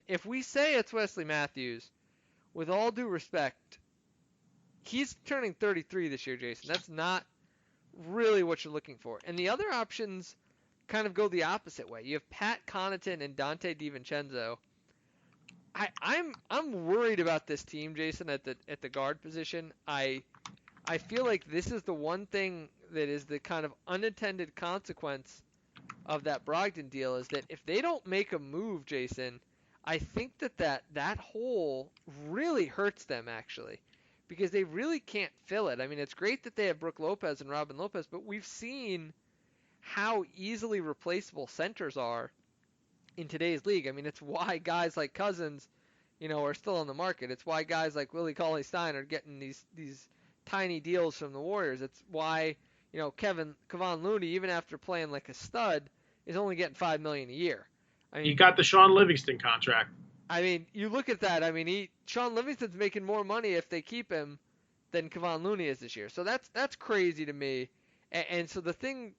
if we say it's Wesley Matthews, with all due respect, he's turning 33 this year, Jason. That's not really what you're looking for. And the other options kind of go the opposite way. You have Pat Connaughton and Dante DiVincenzo. I'm worried about this team, Jason, at the guard position. I feel like this is the one thing that is the kind of unintended consequence of that Brogdon deal, is that if they don't make a move, Jason, I think that hole really hurts them, actually, because they really can't fill it. I mean, it's great that they have Brook Lopez and Robin Lopez, but we've seen how easily replaceable centers are in today's league. I mean, it's why guys like Cousins, are still on the market. It's why guys like Willie Cauley-Stein are getting these tiny deals from the Warriors. It's why, Kevon Looney, even after playing like a stud, is only getting $5 million a year. I mean, he got the Sean Livingston contract. I mean, you look at that. I mean, Sean Livingston's making more money if they keep him than Kevon Looney is this year. So that's crazy to me. And so the thing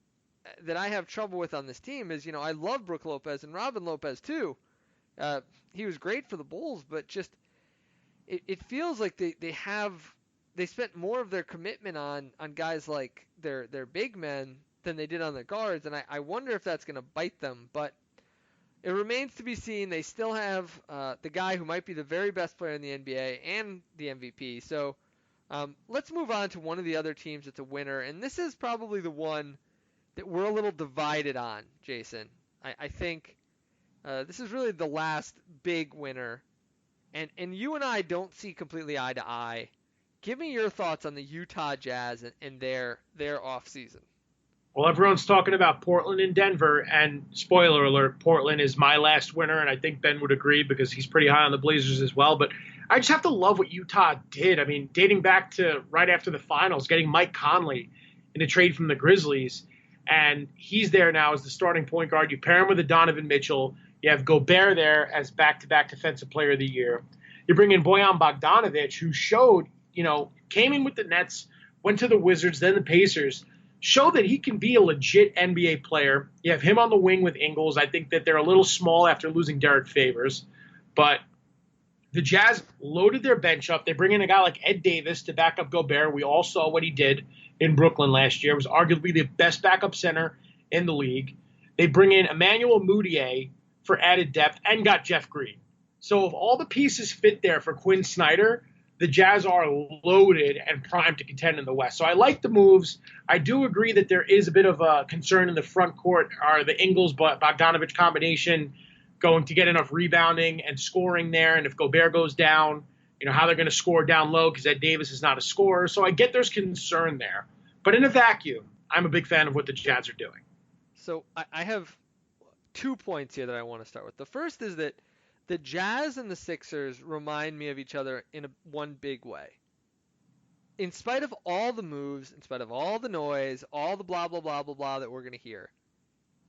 that I have trouble with on this team is, I love Brook Lopez and Robin Lopez too. He was great for the Bulls, but just it feels like they spent more of their commitment on guys like their big men than they did on the guards, and I wonder if that's going to bite them. But it remains to be seen. They still have the guy who might be the very best player in the NBA and the MVP. So let's move on to one of the other teams that's a winner, and this is probably the one that we're a little divided on, Jason. I think this is really the last big winner, and you and I don't see completely eye to eye. Give me your thoughts on the Utah Jazz and their offseason. Well, everyone's talking about Portland and Denver, and spoiler alert, Portland is my last winner, and I think Ben would agree because he's pretty high on the Blazers as well. But I just have to love what Utah did. I mean, dating back to right after the finals, getting Mike Conley in a trade from the Grizzlies, and he's there now as the starting point guard. You pair him with a Donovan Mitchell. You have Gobert there as back-to-back Defensive Player of the Year. You bring in Bojan Bogdanovic, who showed, came in with the Nets, went to the Wizards, then the Pacers, show that he can be a legit NBA player. You have him on the wing with Ingles. I think that they're a little small after losing Derek Favors. But the Jazz loaded their bench up. They bring in a guy like Ed Davis to back up Gobert. We all saw what he did in Brooklyn last year. It was arguably the best backup center in the league. They bring in Emmanuel Mudiay for added depth and got Jeff Green. So if all the pieces fit there for Quinn Snyder, the Jazz are loaded and primed to contend in the West. So I like the moves. I do agree that there is a bit of a concern in the front court. Are the Ingles-Bogdanovic combination going to get enough rebounding and scoring there? And if Gobert goes down, how they're going to score down low because Ed Davis is not a scorer. So I get there's concern there. But in a vacuum, I'm a big fan of what the Jazz are doing. So I have 2 points here that I want to start with. The first is that the Jazz and the Sixers remind me of each other in one big way. In spite of all the moves, in spite of all the noise, all the blah, blah, blah, blah, blah that we're going to hear,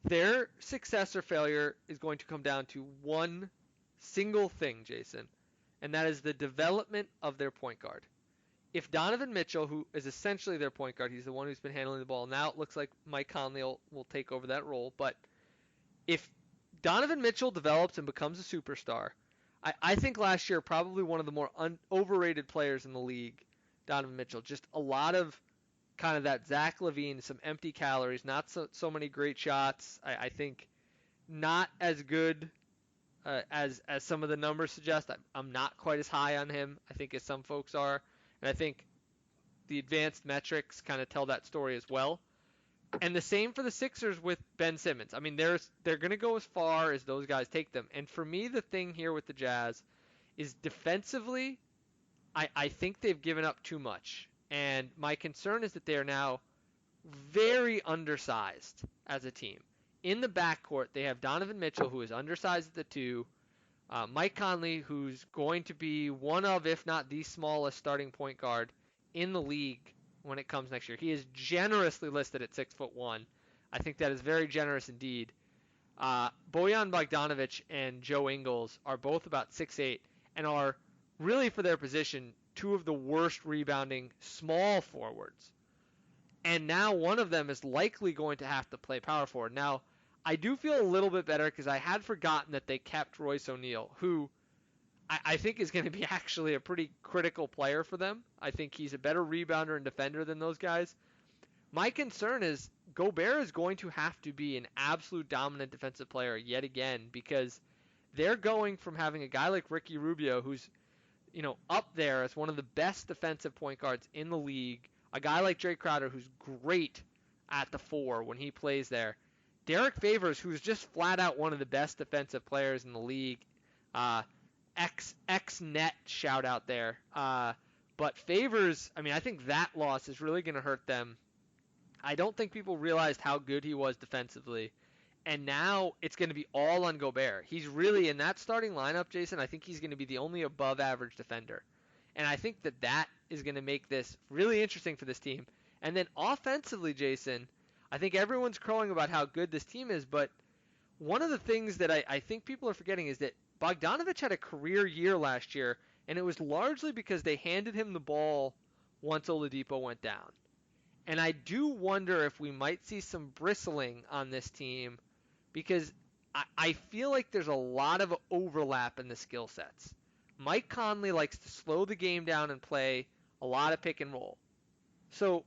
their success or failure is going to come down to one single thing, Jason, and that is the development of their point guard. If Donovan Mitchell, who is essentially their point guard, he's the one who's been handling the ball. Now it looks like Mike Conley will take over that role, but if Donovan Mitchell develops and becomes a superstar, I think last year probably one of the more overrated players in the league, Donovan Mitchell. Just a lot of kind of that Zach LaVine, some empty calories, not so many great shots. I think not as good as some of the numbers suggest. I'm not quite as high on him, I think, as some folks are. And I think the advanced metrics kind of tell that story as well. And the same for the Sixers with Ben Simmons. I mean, they're going to go as far as those guys take them. And for me, the thing here with the Jazz is defensively, I think they've given up too much. And my concern is that they are now very undersized as a team. In the backcourt, they have Donovan Mitchell, who is undersized at the 2, Mike Conley, who's going to be one of, if not the smallest starting point guard in the league when it comes next year. He is generously listed at 6'1". I think that is very generous indeed. Bojan Bogdanovic and Joe Ingles are both about 6'8" and are really, for their position, two of the worst rebounding small forwards. And now one of them is likely going to have to play power forward. Now, I do feel a little bit better because I had forgotten that they kept Royce O'Neal, who I think is going to be actually a pretty critical player for them. I think he's a better rebounder and defender than those guys. My concern is Gobert is going to have to be an absolute dominant defensive player yet again because they're going from having a guy like Ricky Rubio, who's up there as one of the best defensive point guards in the league, a guy like Jay Crowder, who's great at the four when he plays there, Derek Favors, who's just flat out one of the best defensive players in the league, X-Net shout out there. But Favors, I mean, I think that loss is really going to hurt them. I don't think people realized how good he was defensively. And now it's going to be all on Gobert. He's really, in that starting lineup, Jason, I think he's going to be the only above average defender. And I think that is going to make this really interesting for this team. And then offensively, Jason, I think everyone's crowing about how good this team is, but one of the things that I think people are forgetting is that Bogdanovich had a career year last year, and it was largely because they handed him the ball once Oladipo went down. And I do wonder if we might see some bristling on this team because I feel like there's a lot of overlap in the skill sets. Mike Conley likes to slow the game down and play a lot of pick and roll. So,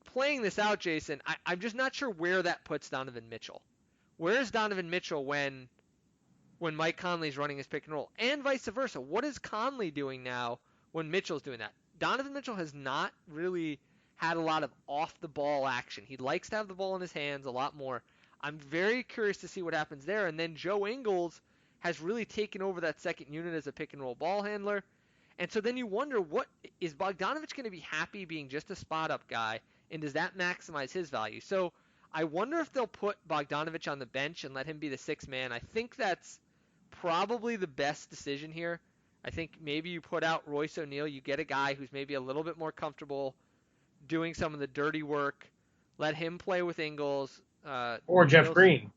playing this out, Jason, I'm just not sure where that puts Donovan Mitchell. Where is Donovan Mitchell when Mike Conley's running his pick and roll? And vice versa. What is Conley doing now when Mitchell's doing that? Donovan Mitchell has not really had a lot of off-the-ball action. He likes to have the ball in his hands a lot more. I'm very curious to see what happens there. And then Joe Ingles has really taken over that second unit as a pick-and-roll ball handler. And so then you wonder, what is Bogdanovich going to be happy being just a spot-up guy, and does that maximize his value? So I wonder if they'll put Bogdanovich on the bench and let him be the sixth man. I think that's probably the best decision here. I think maybe you put out Royce O'Neal. You get a guy who's maybe a little bit more comfortable doing some of the dirty work. Let him play with Ingles. Or Jeff Green.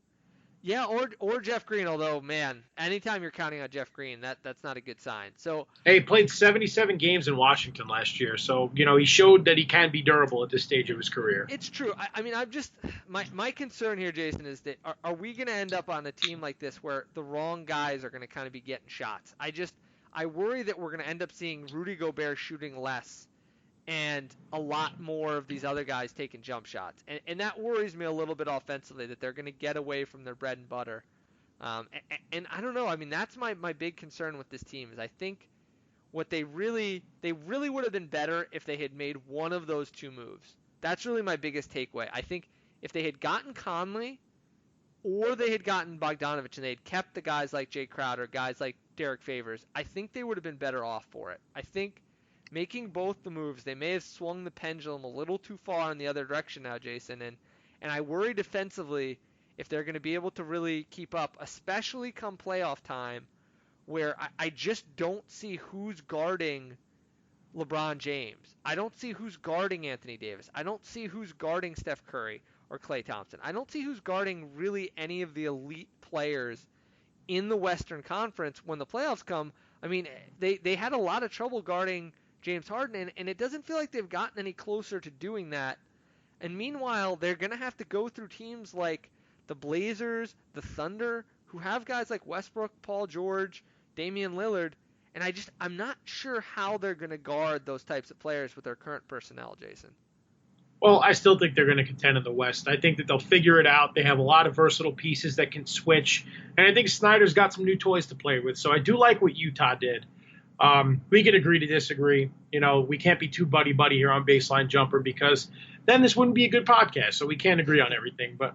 Yeah, or Jeff Green, although, man, anytime you're counting on Jeff Green, that's not a good sign. So he played 77 games in Washington last year, so, he showed that he can be durable at this stage of his career. It's true. I mean, I'm just – my concern here, Jason, is that are we going to end up on a team like this where the wrong guys are going to kind of be getting shots? I worry that we're going to end up seeing Rudy Gobert shooting less and a lot more of these other guys taking jump shots. And that worries me a little bit offensively, that they're going to get away from their bread and butter. And I don't know. I mean, that's my big concern with this team is I think what they really would have been better if they had made one of those two moves. That's really my biggest takeaway. I think if they had gotten Conley or they had gotten Bogdanovich and they had kept the guys like Jay Crowder, guys like Derek Favors, I think they would have been better off for it. I think making both the moves, they may have swung the pendulum a little too far in the other direction now, Jason. And I worry defensively if they're going to be able to really keep up, especially come playoff time, where I just don't see who's guarding LeBron James. I don't see who's guarding Anthony Davis. I don't see who's guarding Steph Curry or Klay Thompson. I don't see who's guarding really any of the elite players in the Western Conference when the playoffs come. I mean, they had a lot of trouble guarding James Harden, and it doesn't feel like they've gotten any closer to doing that. And meanwhile, they're going to have to go through teams like the Blazers, the Thunder, who have guys like Westbrook, Paul George, Damian Lillard, and I'm not sure how they're going to guard those types of players with their current personnel, Jason. Well, I still think they're going to contend in the West. I think that they'll figure it out. They have a lot of versatile pieces that can switch, and I think Snyder's got some new toys to play with. So I do like what Utah did. We can agree to disagree. We can't be too buddy-buddy here on Baseline Jumper because then this wouldn't be a good podcast, so we can't agree on everything. But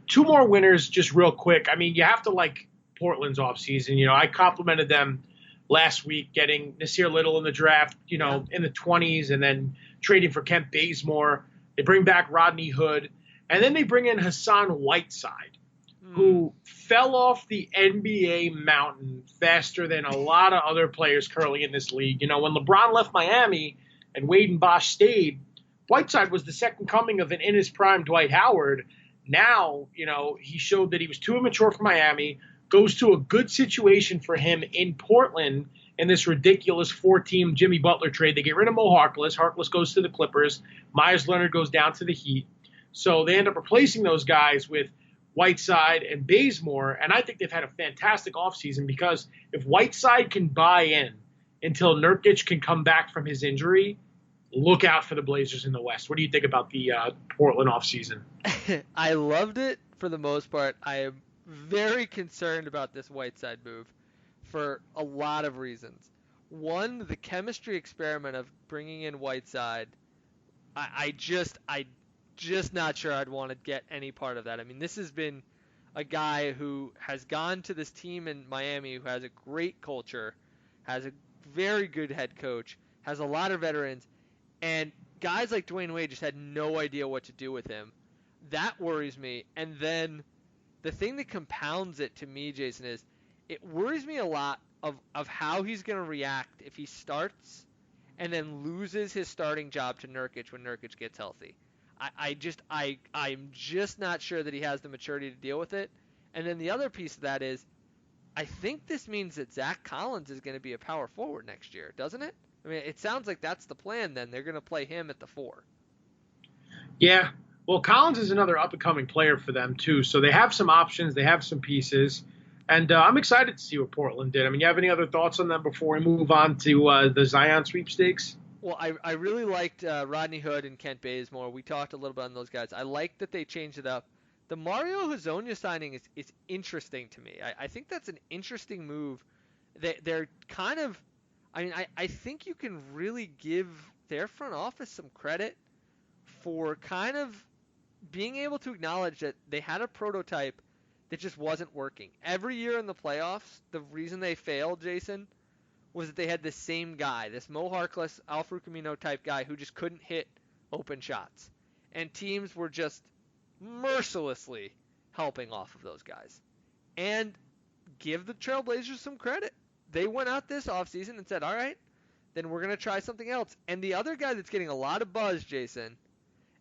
two more winners just real quick. I mean, you have to like Portland's offseason. I complimented them last week getting Nasir Little in the draft, in the 20s and then trading for Kent Bazemore. They bring back Rodney Hood, and then they bring in Hassan Whiteside, who fell off the NBA mountain faster than a lot of other players currently in this league. When LeBron left Miami and Wade and Bosh stayed, Whiteside was the second coming of an in his prime Dwight Howard. Now, he showed that he was too immature for Miami, goes to a good situation for him in Portland in this ridiculous four-team Jimmy Butler trade. They get rid of Mo Harkless. Harkless goes to the Clippers. Myers Leonard goes down to the Heat. So they end up replacing those guys with Whiteside, and Bazemore, and I think they've had a fantastic offseason because if Whiteside can buy in until Nurkic can come back from his injury, look out for the Blazers in the West. What do you think about the Portland offseason? I loved it for the most part. I am very concerned about this Whiteside move for a lot of reasons. One, the chemistry experiment of bringing in Whiteside. I just not sure I'd want to get any part of that. I mean, this has been a guy who has gone to this team in Miami who has a great culture, has a very good head coach, has a lot of veterans, and guys like Dwayne Wade just had no idea what to do with him. That worries me. And then the thing that compounds it to me, Jason, is it worries me a lot of how he's going to react if he starts and then loses his starting job to Nurkic when Nurkic gets healthy. I'm just not sure that he has the maturity to deal with it. And then the other piece of that is I think this means that Zach Collins is going to be a power forward next year, doesn't it? I mean, it sounds like that's the plan then. They're going to play him at the 4. Yeah. Well, Collins is another up-and-coming player for them, too. So they have some options. They have some pieces. And I'm excited to see what Portland did. I mean, you have any other thoughts on them before we move on to the Zion sweepstakes? Well, I really liked Rodney Hood and Kent Bazemore. We talked a little bit on those guys. I like that they changed it up. The Mario Hezonja signing is interesting to me. I think that's an interesting move. They're kind of – I mean, I think you can really give their front office some credit for kind of being able to acknowledge that they had a prototype that just wasn't working. Every year in the playoffs, the reason they failed, Jason, was that they had this same guy, this Mo Harkless, Al-Farouq Amino type guy who just couldn't hit open shots. And teams were just mercilessly helping off of those guys. And give the Trailblazers some credit. They went out this offseason and said, all right, then we're going to try something else. And the other guy that's getting a lot of buzz, Jason,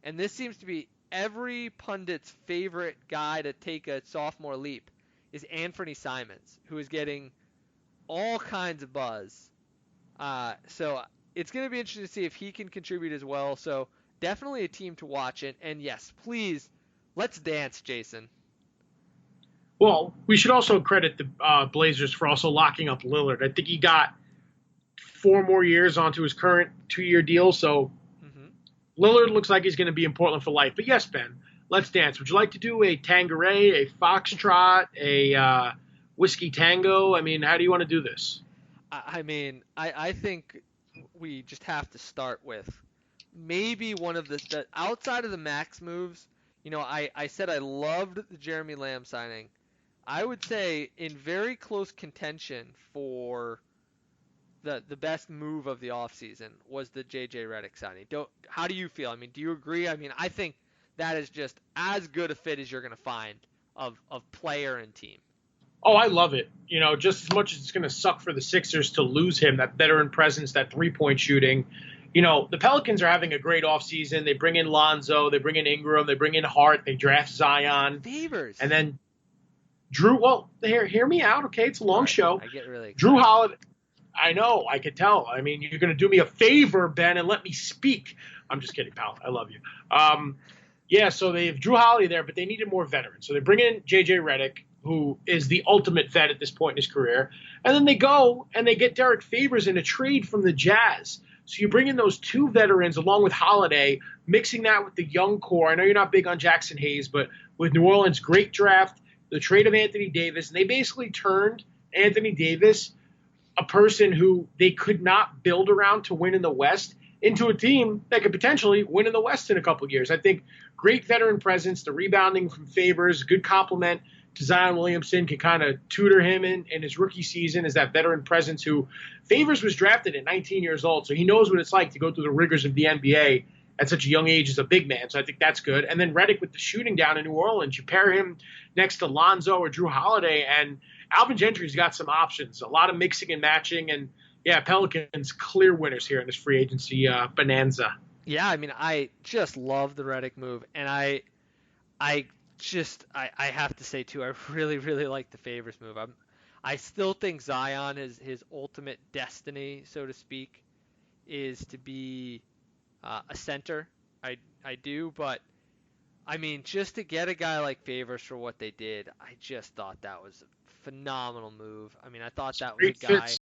and this seems to be every pundit's favorite guy to take a sophomore leap, is Anthony Simons, who is getting all kinds of buzz. So it's going to be interesting to see if he can contribute as well. So definitely a team to watch. And yes, please, let's dance, Jason. Well, we should also credit the Blazers for also locking up Lillard. I think he got 4 more years onto his current 2-year deal. So Lillard looks like he's going to be in Portland for life. But yes, Ben, let's dance. Would you like to do a Tanqueray, a foxtrot, a whiskey tango? I mean, how do you want to do this? I mean, I think we just have to start with maybe one of the outside of the max moves. You know, I said I loved the Jeremy Lamb signing. I would say in very close contention for the best move of the offseason was the J.J. Redick signing. How do you feel? I mean, do you agree? I mean, I think that is just as good a fit as you're going to find of player and team. Oh, I love it. You know, just as much as it's going to suck for the Sixers to lose him, that veteran presence, that three-point shooting. You know, the Pelicans are having a great offseason. They bring in Lonzo. They bring in Ingram. They bring in Hart. They draft Zion. Favors. And then Drew, well, hear me out, okay? It's a long show. I get really excited. Drew Holiday. I know, I could tell. I mean, you're going to do me a favor, Ben, and let me speak. I'm just kidding, pal. I love you. Yeah, so they have Drew Holiday there, but they needed more veterans. So they bring in J.J. Redick, who is the ultimate vet at this point in his career. And then they go and they get Derek Favors in a trade from the Jazz. So you bring in those 2 veterans along with Holiday, mixing that with the young core. I know you're not big on Jackson Hayes, but with New Orleans' great draft, the trade of Anthony Davis, and they basically turned Anthony Davis, a person who they could not build around to win in the West, into a team that could potentially win in the West in a couple of years. I think great veteran presence, the rebounding from Favors, good compliment to Zion Williamson, can kind of tutor him in his rookie season as that veteran presence who Favors was drafted at 19 years old, so he knows what it's like to go through the rigors of the NBA at such a young age as a big man. So I think that's good. And then Redick with the shooting down in New Orleans, you pair him next to Lonzo or Drew Holiday, and Alvin Gentry's got some options, a lot of mixing and matching. And, yeah, Pelicans clear winners here in this free agency bonanza. Yeah, I mean, I just love the Redick move. And I have to say, too, I really, really like the Favors move. I still think Zion is his ultimate destiny, so to speak, is to be a center. I do, but I mean, just to get a guy like Favors for what they did, I just thought that was a phenomenal move. I mean, I thought that was a Great fit guy